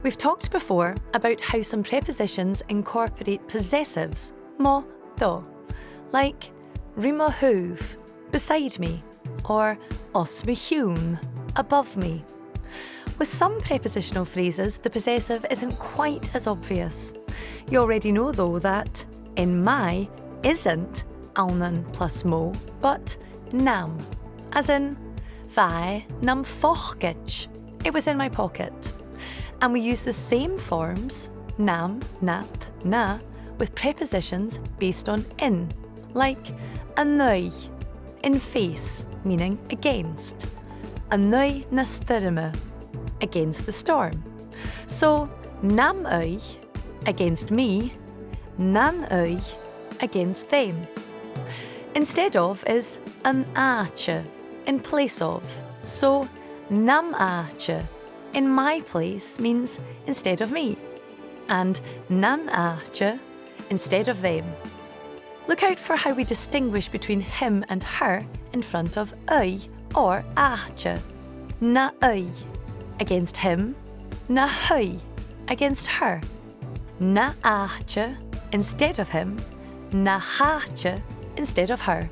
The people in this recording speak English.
We've talked before about how some prepositions incorporate possessives, mo, do, like roimhearach, beside me, or os mhìneachaidh, above me. With some prepositional phrases, the possessive isn't quite as obvious. You already know, though, that in my isn't alnan plus mo, but nam, as in bhai nam fóchgait, it was in my pocket. And we use the same forms, nam, nat, na, with prepositions based on in, like annoy, in face, meaning against, annoy na styrme, against the storm. So nam against me, nan against them. Instead of is an ache, in place of. So nam ache, in my place, means instead of me, and nan ache, instead of them. Look out for how we distinguish between him and her in front of or ache. Na against him, na against her. Na ache instead of him, na hache instead of her.